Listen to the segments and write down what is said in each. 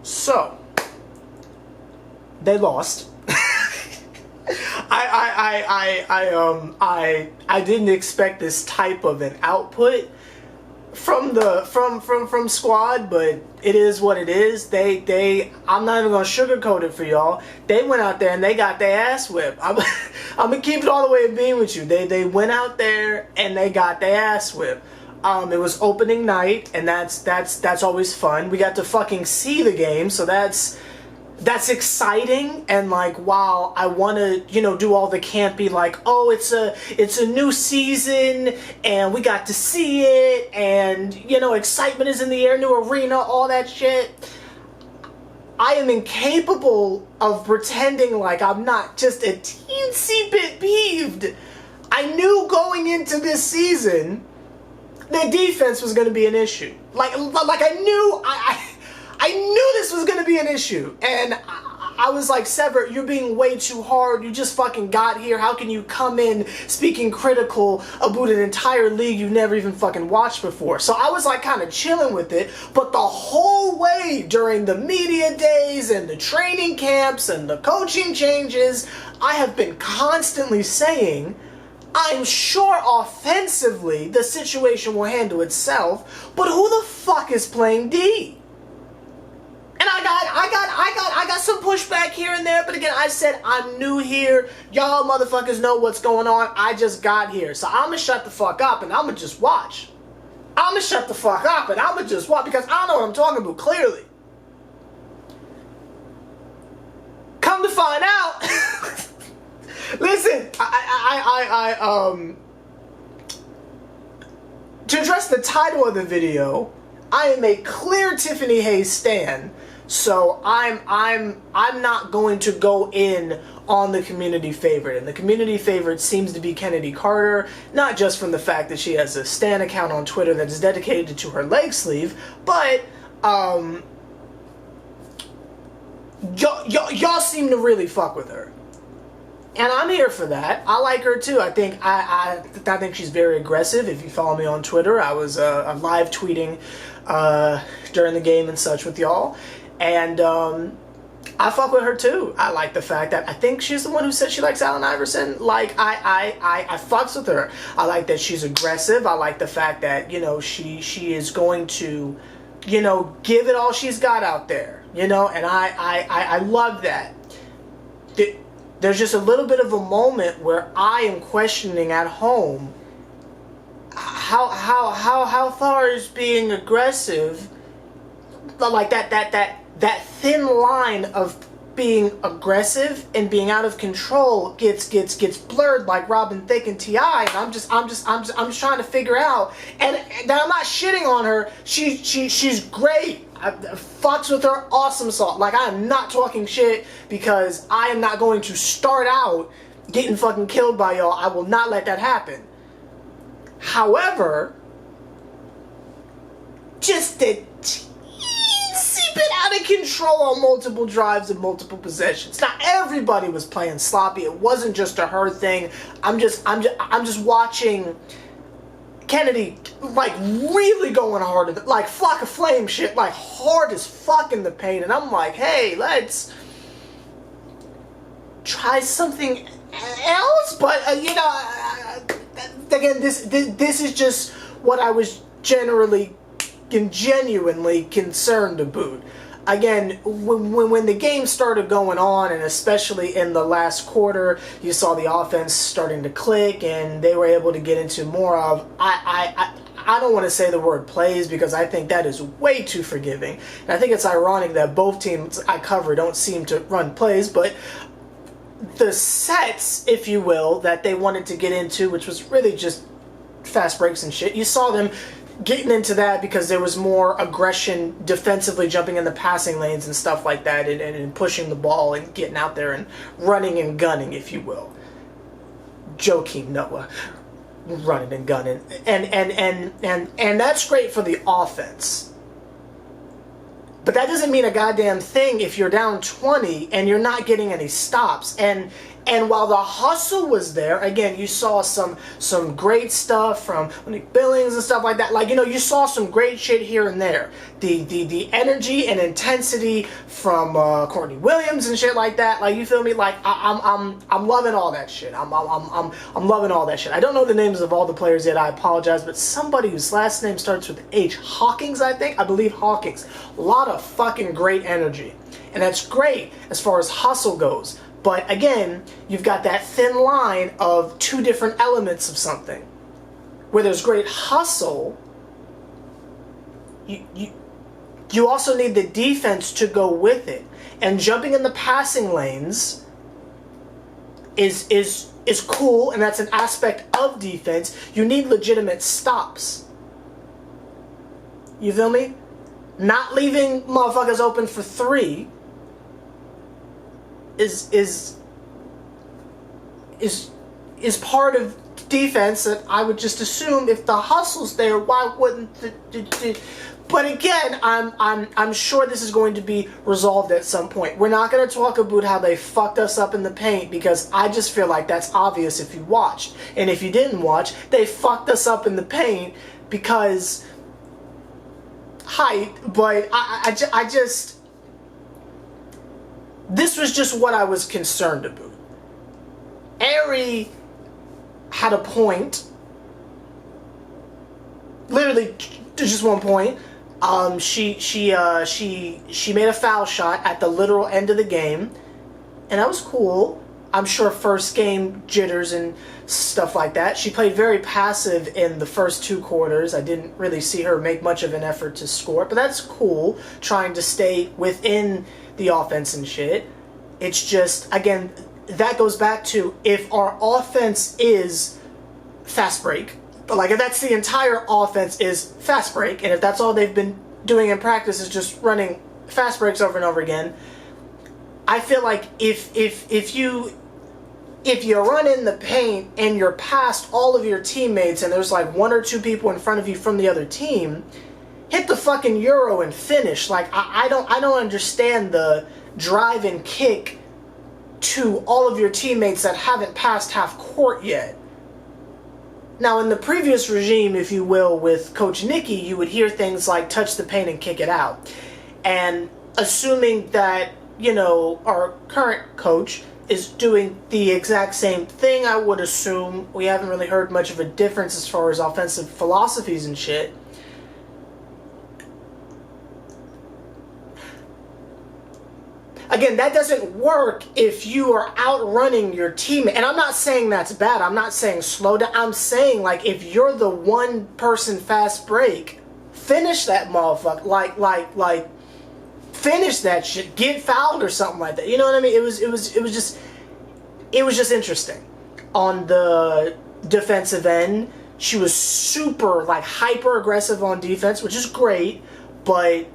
So, they lost. I didn't expect this type of an output from squad, but it is what it is. I'm not even gonna sugarcoat it for y'all. They went out there and they got their ass whipped. I'm gonna keep it all the way in being with you. They went out there and they got their ass whipped. It was opening night, and that's always fun. We got to fucking see the game, so that's exciting. And like, while I want to, do all the campy, like, oh, it's a new season and we got to see it, and excitement is in the air, new arena, all that shit, I am incapable of pretending like I'm not just a teensy bit peeved. I knew going into this season the defense was going to be an issue. Like I knew this was going to be an issue. And I was like, Sever, you're being way too hard. You just fucking got here. How can you come in speaking critical about an entire league you never even fucking watched before? So I was like kind of chilling with it. But the whole way during the media days and the training camps and the coaching changes, I have been constantly saying, I'm sure offensively the situation will handle itself, but who the fuck is playing D? And I got some pushback here and there, but again, I said I'm new here. Y'all motherfuckers know what's going on. I just got here. So I'ma shut the fuck up and I'ma just watch. I'ma shut the fuck up and I'ma just watch, because I know what I'm talking about clearly. Come to find out, listen, to address the title of the video, I am a clear Tiffany Hayes stan, so I'm not going to go in on the community favorite. And the community favorite seems to be Chennedy Carter, not just from the fact that she has a stan account on Twitter that is dedicated to her leg sleeve, but y'all seem to really fuck with her. And I'm here for that. I like her too. I think I think she's very aggressive. If you follow me on Twitter, I was live tweeting during the game and such with y'all, and I fuck with her too. I like the fact that I think she's the one who said she likes Allen Iverson. Like I fucks with her. I like that she's aggressive. I like the fact that she is going to give it all she's got out there. And I love that. There's just a little bit of a moment where I am questioning at home how far is being aggressive, like that thin line of being aggressive and being out of control gets blurred like Robin Thicke and T.I. And I'm just trying to figure out, and I'm not shitting on her. She's great. I fucks with her, awesome song. Like, I am not talking shit, because I am not going to start out getting fucking killed by y'all. I will not let that happen. However, just a teensy bit out of control on multiple drives and multiple possessions. Now, everybody was playing sloppy. It wasn't just a her thing. I'm just watching Chennedy, like, really going hard, like Flock of Flame shit, like hard as fuck in the paint, and I'm like, hey, let's try something else. But again, this is just what I was generally and genuinely concerned about. Again, when the game started going on, and especially in the last quarter, you saw the offense starting to click, and they were able to get into more of, I don't want to say the word plays, because I think that is way too forgiving. And I think it's ironic that both teams I cover don't seem to run plays, but the sets, if you will, that they wanted to get into, which was really just fast breaks and shit, you saw them getting into that because there was more aggression defensively, jumping in the passing lanes and stuff like that, and pushing the ball and getting out there and running and gunning, if you will. Joakim Noah running and gunning. And that's great for the offense. But that doesn't mean a goddamn thing if you're down 20 and you're not getting any stops. And And while the hustle was there, again, you saw some great stuff from Nick Billings and stuff like that. Like, you know, you saw some great shit here and there. The energy and intensity from Courtney Williams and shit like that. Like, you feel me? Like, I'm loving all that shit. I'm loving all that shit. I don't know the names of all the players yet. I apologize, but somebody whose last name starts with H. Hawkins, I think. I believe Hawkins. A lot of fucking great energy, and that's great as far as hustle goes. But again, you've got that thin line of two different elements of something. Where there's great hustle, you also need the defense to go with it. And jumping in the passing lanes is cool, and that's an aspect of defense. You need legitimate stops. You feel me? Not leaving motherfuckers open for three is part of defense that I would just assume if the hustle's there, why wouldn't but again, I'm sure this is going to be resolved at some point. We're not going to talk about how they fucked us up in the paint, because I just feel like that's obvious if you watched. And if you didn't watch, they fucked us up in the paint because height, but I just this was just what I was concerned about. Aerie had a point. Literally, just one point. She made a foul shot at the literal end of the game, and that was cool. I'm sure first game jitters and stuff like that. She played very passive in the first two quarters. I didn't really see her make much of an effort to score, but that's cool, trying to stay within the offense and shit. It's just, again, that goes back to if our offense is fast break, like if that's the entire offense is fast break, and if that's all they've been doing in practice is just running fast breaks over and over again, I feel like if you run in the paint and you're past all of your teammates and there's like one or two people in front of you from the other team, hit the fucking Euro and finish. Like I don't understand the drive and kick to all of your teammates that haven't passed half court yet. Now, in the previous regime, if you will, with Coach Nikki, you would hear things like touch the paint and kick it out. And assuming that, you know, our current coach is doing the exact same thing, I would assume. We haven't really heard much of a difference as far as offensive philosophies and shit. Again, that doesn't work if you are outrunning your teammate. And I'm not saying that's bad. I'm not saying slow down. I'm saying, like, if you're the one person fast break, finish that motherfucker. Like, finish that shit. Get fouled or something like that. You know what I mean? It was just interesting. On the defensive end, she was super, like, hyper aggressive on defense, which is great, but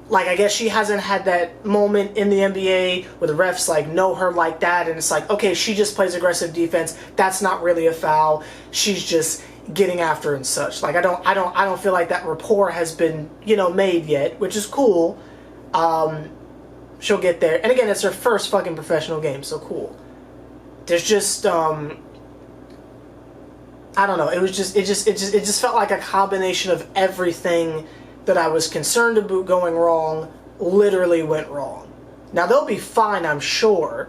like, I guess she hasn't had that moment in the NBA where the refs, like, know her like that, and it's like, okay, she just plays aggressive defense. That's not really a foul. She's just getting after and such. Like, I don't feel like that rapport has been, you know, made yet, which is cool. She'll get there. And again, it's her first fucking professional game, so cool. There's just, I don't know. It just felt like a combination of everything that I was concerned about going wrong literally went wrong. Now, they'll be fine, I'm sure.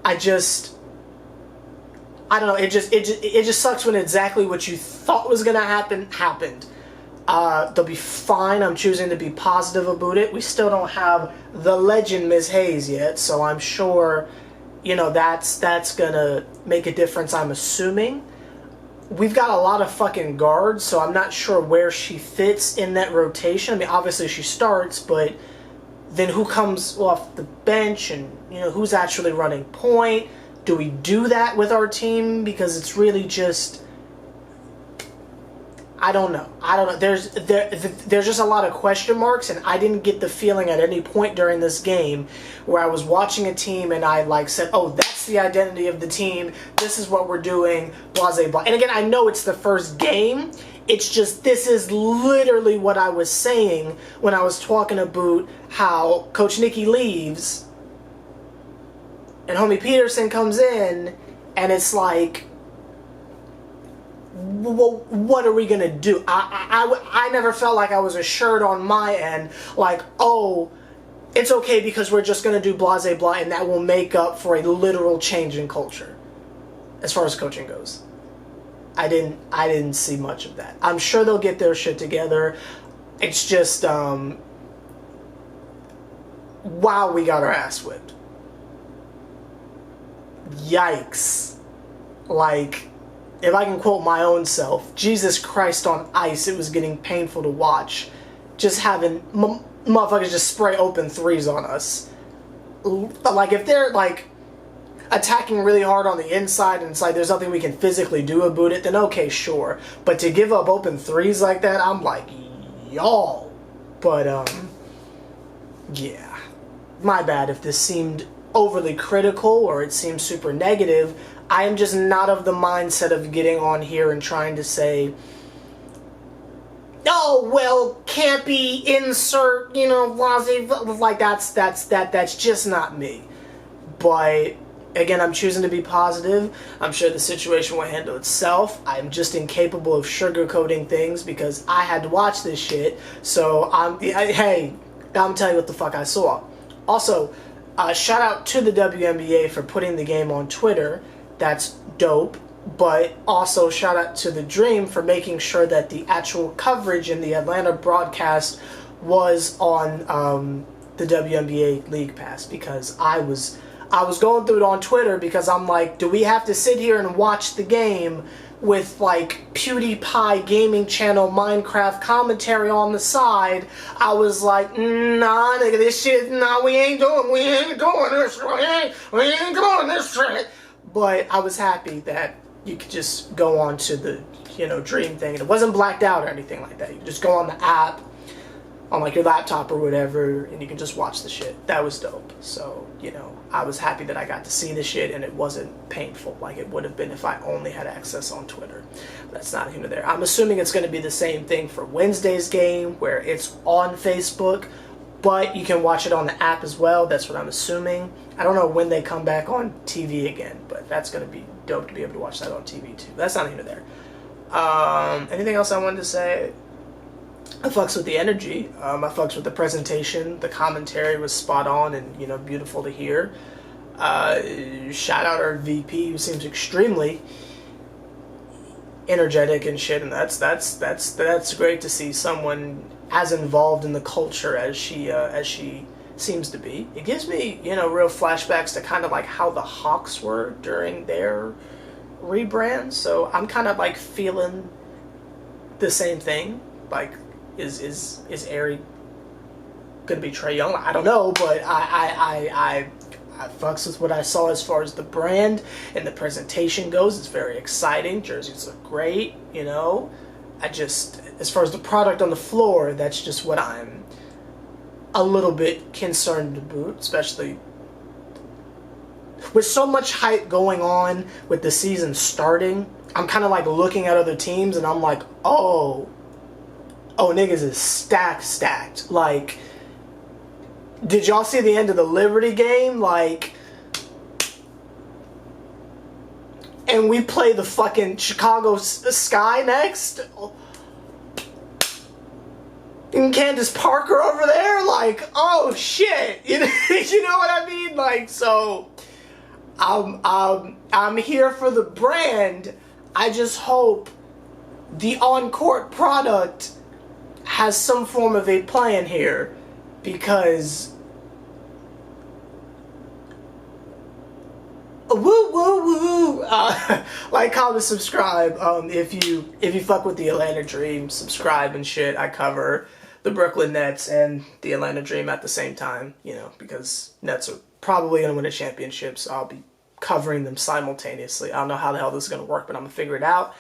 I don't know, it just sucks when exactly what you thought was gonna happen happened. They'll be fine. I'm choosing to be positive about it. We still don't have the legend Ms. Hayes yet, so I'm sure, you know, that's gonna make a difference, I'm assuming. We've got a lot of fucking guards, so I'm not sure where she fits in that rotation. I mean, obviously she starts, but then who comes off the bench, and, you know, who's actually running point? Do we do that with our team? Because it's really just, I don't know. There's just a lot of question marks, and I didn't get the feeling at any point during this game where I was watching a team and I, like, said, oh, that's the identity of the team. This is what we're doing. Blase blah. And again, I know it's the first game. It's just, this is literally what I was saying when I was talking about how Coach Nikki leaves And homie Peterson comes in, and it's like, well, what are we gonna do? I never felt like I was assured on my end, like, oh, it's okay because we're just gonna do blase blah, and that will make up for a literal change in culture, as far as coaching goes. I didn't see much of that. I'm sure they'll get their shit together. It's just, wow, we got our ass whipped. Yikes. Like, if I can quote my own self, Jesus Christ on ice, it was getting painful to watch. Just having motherfuckers just spray open threes on us. Like, if they're, like, attacking really hard on the inside and it's like there's nothing we can physically do about it, then okay, sure. But to give up open threes like that, I'm like, y'all. But, yeah. My bad if this seemed overly critical or it seemed super negative. I am just not of the mindset of getting on here and trying to say, oh, well, can't be insert, you know, like that's just not me. But again, I'm choosing to be positive. I'm sure the situation will handle itself. I'm just incapable of sugarcoating things because I had to watch this shit. So I'm telling you what the fuck I saw. Also, shout out to the WNBA for putting the game on Twitter. That's dope. But also shout out to the Dream for making sure that the actual coverage in the Atlanta broadcast was on the WNBA League Pass, because I was going through it on Twitter because I'm like, do we have to sit here and watch the game with like PewDiePie Gaming Channel Minecraft commentary on the side? I was like, nah, nigga, this shit, nah, we ain't doing this shit. But I was happy that you could just go on to the, you know, Dream thing. And it wasn't blacked out or anything like that. You could just go on the app, on like your laptop or whatever, and you can just watch the shit. That was dope. So, you know, I was happy that I got to see the shit and it wasn't painful like it would have been if I only had access on Twitter. That's not here nor there. I'm assuming it's going to be the same thing for Wednesday's game, where it's on Facebook, but you can watch it on the app as well. That's what I'm assuming. I don't know when they come back on TV again, but that's going to be dope to be able to watch that on TV too. That's not here nor there. Anything else I wanted to say? I fucks with the energy. I fucks with the presentation. The commentary was spot on and, you know, beautiful to hear. Shout out our VP, who seems extremely energetic and shit, and that's great to see someone as involved in the culture as she seems to be. It gives me, you know, real flashbacks to kind of like how the Hawks were during their rebrand. So I'm kind of like feeling the same thing. Like, is Aerie gonna be Trae Young? I don't know, but I fucks with what I saw as far as the brand and the presentation goes. It's very exciting. Jerseys look great, you know. As far as the product on the floor, that's just what I'm a little bit concerned about, especially with so much hype going on with the season starting. I'm kind of like looking at other teams and I'm like, oh, niggas is stacked. Like, did y'all see the end of the Liberty game? Like, and we play the fucking Chicago Sky next? And Candace Parker over there? Like, oh shit. You know what I mean? Like, so I'm here for the brand. I just hope the on-court product has some form of a plan here, because woo. Like, comment, subscribe. If you fuck with the Atlanta Dream, subscribe and shit. I cover the Brooklyn Nets and the Atlanta Dream at the same time, you know, because Nets are probably gonna win a championship, so I'll be covering them simultaneously. I don't know how the hell this is gonna work, but I'm gonna figure it out.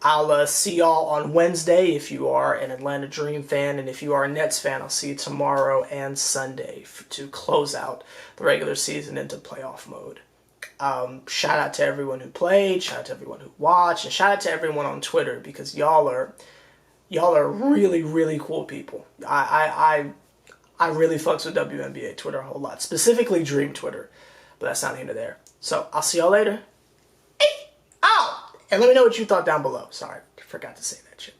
I'll see y'all on Wednesday if you are an Atlanta Dream fan, and if you are a Nets fan, I'll see you tomorrow and Sunday to close out the regular season into playoff mode. Shout out to everyone who played, shout out to everyone who watched, and shout out to everyone on Twitter, because y'all are really, really cool people. I really fucks with WNBA Twitter a whole lot, specifically Dream Twitter. But that's not here nor there. So I'll see y'all later. Hey, oh, and let me know what you thought down below. Sorry, forgot to say that shit.